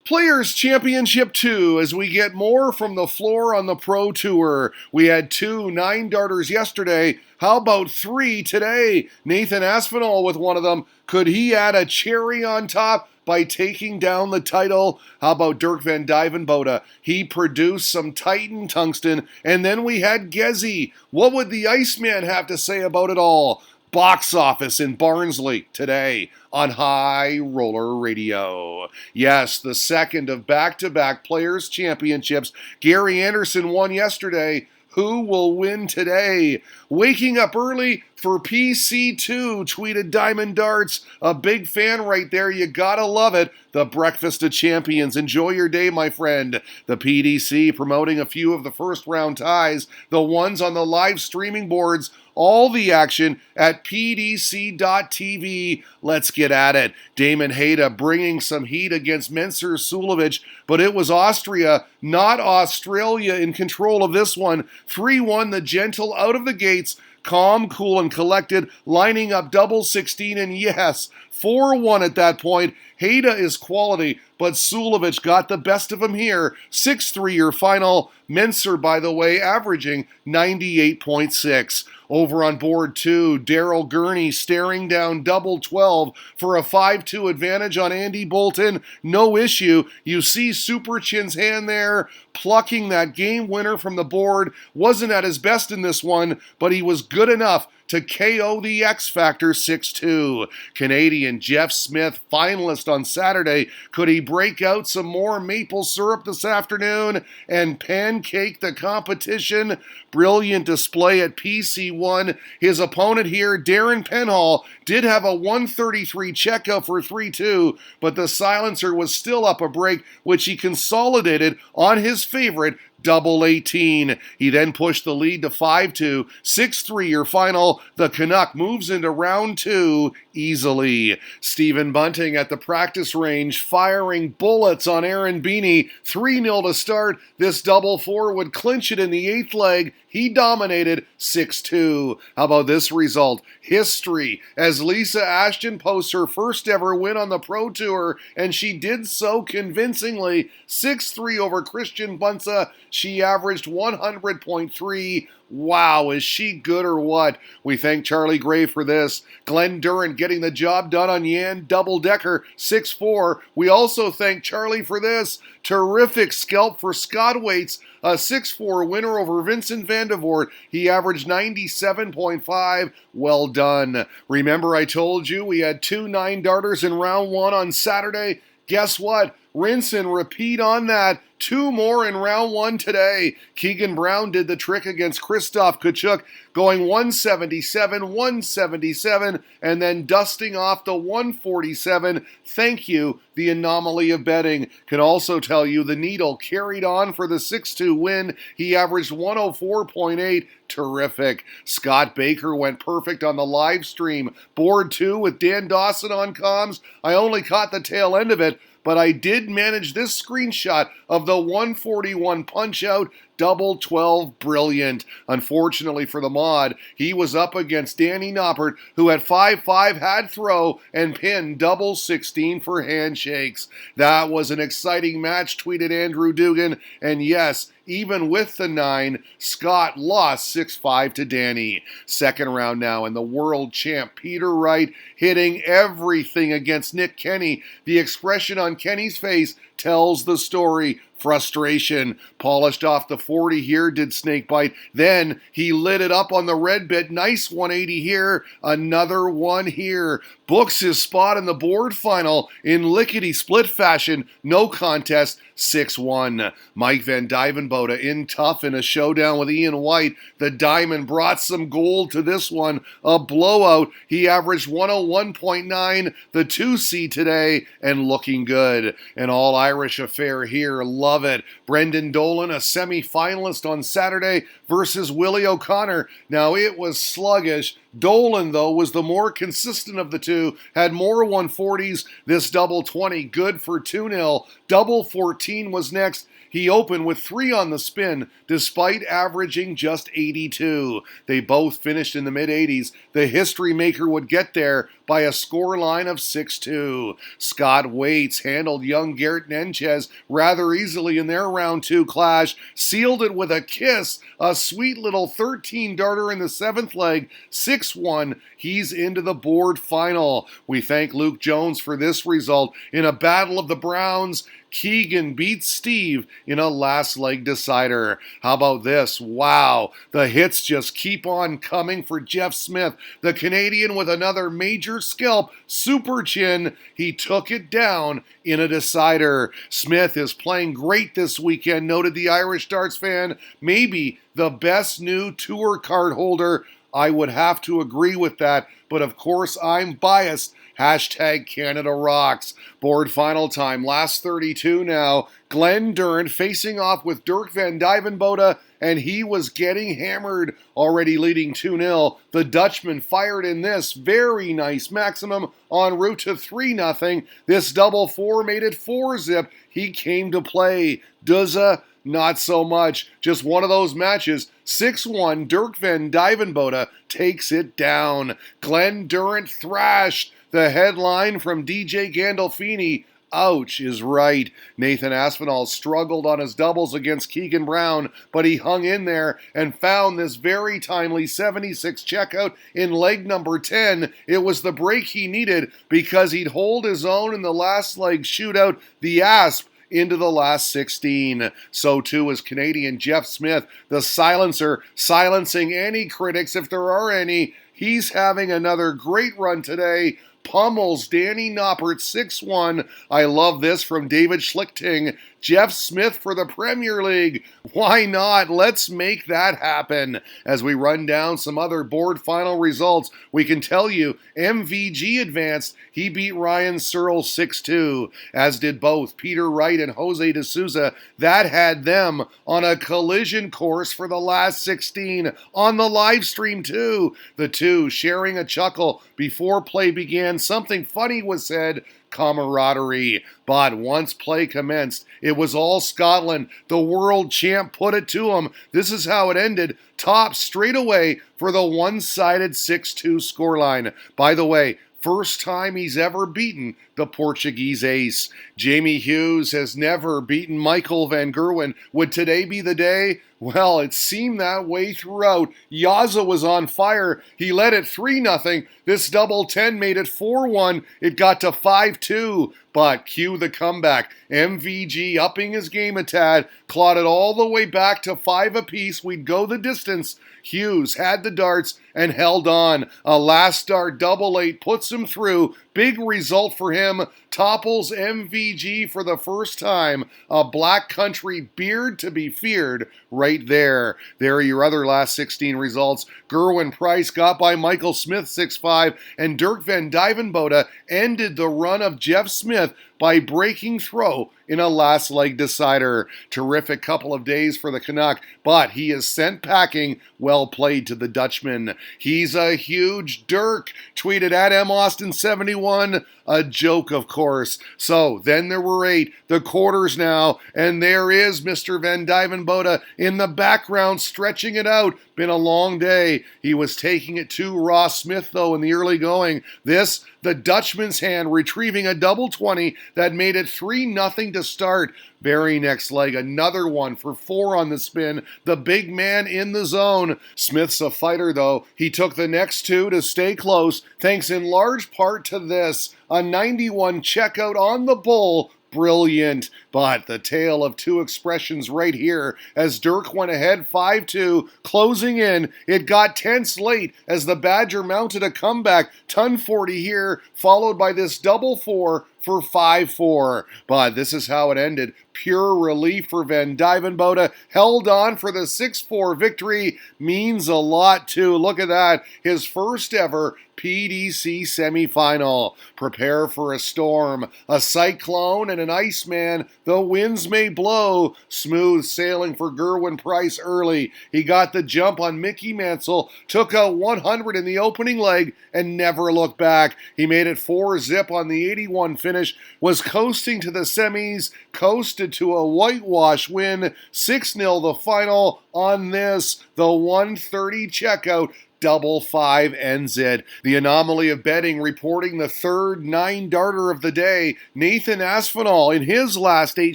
Players Championship 2 as we get more from the floor on the Pro Tour. We had 2 9-darters yesterday. How about 3 today? Nathan Aspinall with one of them. Could he add a cherry on top by taking down the title? How about Dirk van Botta? He produced some Titan tungsten. And then we had Gezzy. What would the Iceman have to say about it all? Box office in Barnsley today on High Roller Radio. Yes, the second of back-to-back Players' Championships. Gary Anderson won yesterday. Who will win today? Waking up early for PC2, tweeted Diamond Darts. A big fan right there. You gotta love it. The Breakfast of Champions. Enjoy your day, my friend. The PDC promoting a few of the first round ties. The ones on the live streaming boards. All the action at pdc.tv. Let's get at it. Damon Hayda bringing some heat against Mensur Suljovic, but it was Austria, not Australia, in control of this one. 3-1, the gentle out of the gates. Calm, cool, and collected, lining up double 16, and yes, 4-1 at that point. Hayda is quality, but Suljovic got the best of him here. 6-3 your final. Mensur, by the way, averaging 98.6. Over on board 2, Daryl Gurney staring down double 12 for a 5-2 advantage on Andy Bolton. No issue. You see Super Chin's hand there, plucking that game winner from the board. Wasn't at his best in this one, but he was good enough to KO the X Factor 6-2. Canadian Jeff Smith, finalist on Saturday. Could he break out some more maple syrup this afternoon and pancake the competition? Brilliant display at PC1. His opponent here, Darren Penhall, did have a 133 checkout for 3-2, but the silencer was still up a break, which he consolidated on his favorite, double 18. He then pushed the lead to 5-2. 6-3 your final. The Canuck moves into round 2 easily. Stephen Bunting at the practice range firing bullets on Aaron Beanie. 3-0 to start. This double 4 would clinch it in the 8th leg. He dominated 6-2. How about this result? History, as Lisa Ashton posts her first ever win on the Pro Tour, and she did so convincingly. 6-3 over Christian Bunza. She averaged 100.3. Wow, is she good or what? We thank Charlie Gray for this. Glenn Durant getting the job done on Jan Double-Decker, 6-4. We also thank Charlie for this. Terrific scalp for Scott Waits, a 6-4 winner over Vincent Van de Voort. He averaged 97.5. Well done. Remember I told you we had 2 9-darters in round 1 on Saturday? Guess what? Rinse and repeat on that. 2 more in round 1 today. Keegan Brown did the trick against Krzysztof Kachuk, going 177, 177, and then dusting off the 147. Thank you, the anomaly of betting. Can also tell you the needle carried on for the 6-2 win. He averaged 104.8. Terrific. Scott Baker went perfect on the live stream. Board 2 with Dan Dawson on comms. I only caught the tail end of it, but I did manage this screenshot of the 141 punch-out, double 12, brilliant. Unfortunately for the mod, he was up against Danny Noppert, who at 5-5 had throw and pinned double 16 for handshakes. That was an exciting match, tweeted Andrew Dugan, and yes, even with the 9, Scott lost 6-5 to Danny. Second round now, and the world champ Peter Wright hitting everything against Nick Kenny. The expression on Kenny's face tells the story. Frustration. Polished off the 40 here, did Snakebite. Then he lit it up on the red bit. Nice 180 here. Another one here. Books his spot in the board final in lickety-split fashion. No contest. 6-1. Mike Van Dyvenbode in tough in a showdown with Ian White. The Diamond brought some gold to this one. A blowout. He averaged 101.9. The 2C today and looking good. An all-Irish affair here. Love it. Brendan Dolan, a semi-finalist on Saturday versus Willie O'Connor. Now it was sluggish. Dolan, though, was the more consistent of the two, had more 140s. This double 20, good for 2-0. Double 14 was next. He opened with 3 on the spin, despite averaging just 82. They both finished in the mid-80s. The history maker would get there by a scoreline of 6-2. Scott Waits handled young Garrett Nenchez rather easily in their round 2 clash, sealed it with a kiss, a sweet little 13-darter in the 7th leg, 6-1. He's into the board final. We thank Luke Jones for this result. In a battle of the Browns, Keegan beats Steve in a last leg decider. How about this? Wow, the hits just keep on coming for Jeff Smith. The Canadian with another major scalp, super chin. He took it down in a decider. Smith is playing great this weekend, noted the Irish darts fan. Maybe the best new tour card holder. I would have to agree with that, but of course I'm biased. Hashtag Canada rocks. Board final time, last 32 now. Glenn Durrant facing off with Dirk van Botta, and he was getting hammered, already leading 2-0. The Dutchman fired in this very nice maximum en route to 3-0. This double 4 made it 4-zip. He came to play. Duzza, not so much. Just one of those matches. 6-1, Dirk van Botta takes it down. Glenn Durrant thrashed. The headline from DJ Gandolfini, ouch, is right. Nathan Aspinall struggled on his doubles against Keegan Brown, but he hung in there and found this very timely 76 checkout in leg number 10. It was the break he needed because he'd hold his own in the last leg shootout, the Asp, into the last 16. So too is Canadian Jeff Smith, the silencer, silencing any critics if there are any. He's having another great run today. Pummels Danny Noppert 6-1. I love this from David Schlichting. Jeff Smith for the Premier League. Why not? Let's make that happen. As we run down some other board final results, we can tell you MVG advanced. He beat Ryan Searle 6-2, as did both Peter Wright and Jose de Souza. That had them on a collision course for the last 16 on the live stream too. The two sharing a chuckle before play began. Something funny was said. Camaraderie. But once play commenced, it was all Scotland. The world champ put it to him. This is how it ended. Top straight away for the one-sided 6-2 scoreline. By the way, first time he's ever beaten the Portuguese ace. Jamie Hughes has never beaten Michael van Gerwen. Would today be the day? Well, it seemed that way throughout. Yaza was on fire. He led it 3-0. This double 10 made it 4-1. It got to 5-2. But cue the comeback. MVG upping his game a tad, clawed it all the way back to 5 apiece. We'd go the distance. Hughes had the darts and held on. A last dart double 8 puts him through. Big result for him. Topples MVG for the first time. A Black Country beard to be feared right there. There are your other last 16 results. Gerwin Price got by Michael Smith 6-5, and Dirk van Botta ended the run of Jeff Smith by breaking throw in a last leg decider. Terrific couple of days for the Canuck, but he is sent packing. Well played to the Dutchman. He's a huge Dirk, tweeted at maustin71. A joke, of course. So then there were 8, the quarters now, and there is Mr. van Botta in the background stretching it out. Been a long day. He was taking it to Ross Smith, though, in the early going. This, the Dutchman's hand, retrieving a double 20 that made it 3-0 to start. Very next leg, another one for 4 on the spin. The big man in the zone. Smith's a fighter, though. He took the next 2 to stay close, thanks in large part to this. A 91 checkout on the bull. Brilliant. But the tale of 2 expressions right here as Dirk went ahead 5-2, closing in. It got tense late as the Badger mounted a comeback. Ton 40 here, followed by this double 4 for 5-4. But this is how it ended. Pure relief for Van Botta. Held on for the 6-4 victory. Means a lot too. Look at that. His first ever PDC semifinal. Prepare for a storm, a cyclone, and an Iceman. The winds may blow. Smooth sailing for Gerwin Price early. He got the jump on Mickey Mansell, took out 100 in the opening leg, and never looked back. He made it 4-zip on the 81 finish, was coasting to the semis, coasted to a whitewash win, 6-0 the final on this, the 130 checkout. Double 5 ends it. The anomaly of betting reporting the third 9-darter of the day. Nathan Aspinall in his last 8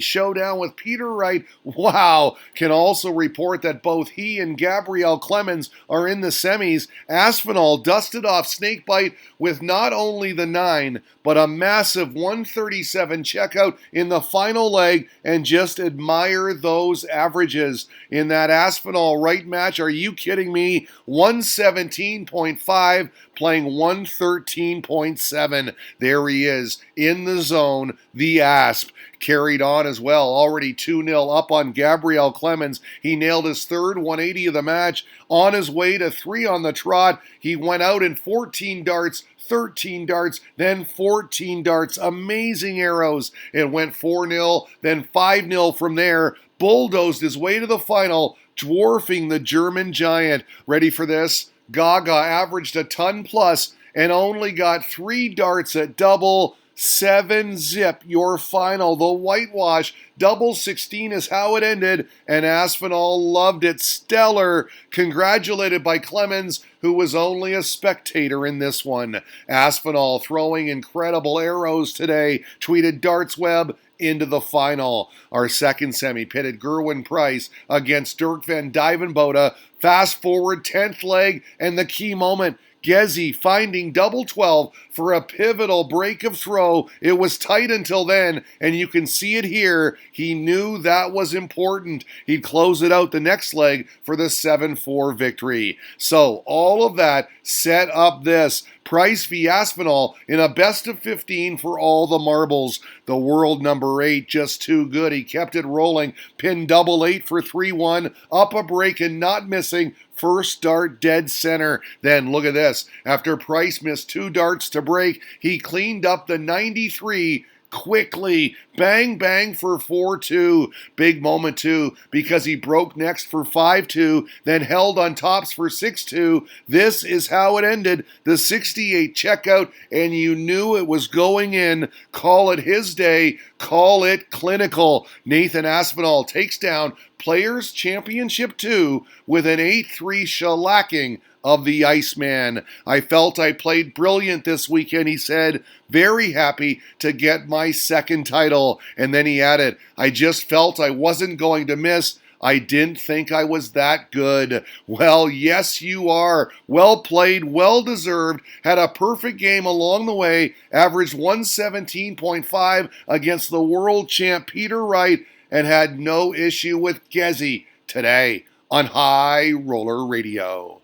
showdown with Peter Wright. Wow. Can also report that both he and Gabrielle Clemens are in the semis. Aspinall dusted off Snakebite with not only the 9, but a massive 137 checkout in the final leg, and just admire those averages. In that Aspinall-Wright match, are you kidding me? 117.5 playing 113.7. There he is in the zone, the Asp. Carried on as well, already 2-0 up on Gabrielle Clemens. He nailed his third 180 of the match. On his way to 3 on the trot, he went out in 14 darts, 13 darts, then 14 darts. Amazing arrows. It went 4-0, then 5-0 from there. Bulldozed his way to the final, dwarfing the German giant. Ready for this? Gaga averaged a ton plus and only got 3 darts at double. 7-zip, your final. The whitewash, double 16 is how it ended, and Aspinall loved it. Stellar. Congratulated by Clemens, who was only a spectator in this one. Aspinall throwing incredible arrows today, tweeted DartsWeb into the final. Our second semi pitted Gerwin Price against Dirk Van Botta. Fast forward 10th leg and the key moment. Gezi finding double 12 for a pivotal break of throw. It was tight until then, and you can see it here. He knew that was important. He'd close it out the next leg for the 7-4 victory. So all of that set up this. Price v. Aspinall in a best of 15 for all the marbles. The world number 8 just too good. He kept it rolling. Pinned double 8 for 3-1. Up a break and not missing. First dart dead center. Then look at this. After Price missed 2 darts to break, he cleaned up the 93 quickly. Bang, bang for 4-2. Big moment too, because he broke next for 5-2, then held on tops for 6-2. This is how it ended. The 68 checkout, and you knew it was going in. Call it his day. Call it clinical. Nathan Aspinall takes down Players Championship 2 with an 8-3 shellacking of the Iceman. I felt I played brilliant this weekend, he said. Very happy to get my second title. And then he added, I just felt I wasn't going to miss. I didn't think I was that good. Well, yes, you are. Well played, well deserved. Had a perfect game along the way. Averaged 117.5 against the world champ Peter Wright, and had no issue with Gezi today on High Roller Radio.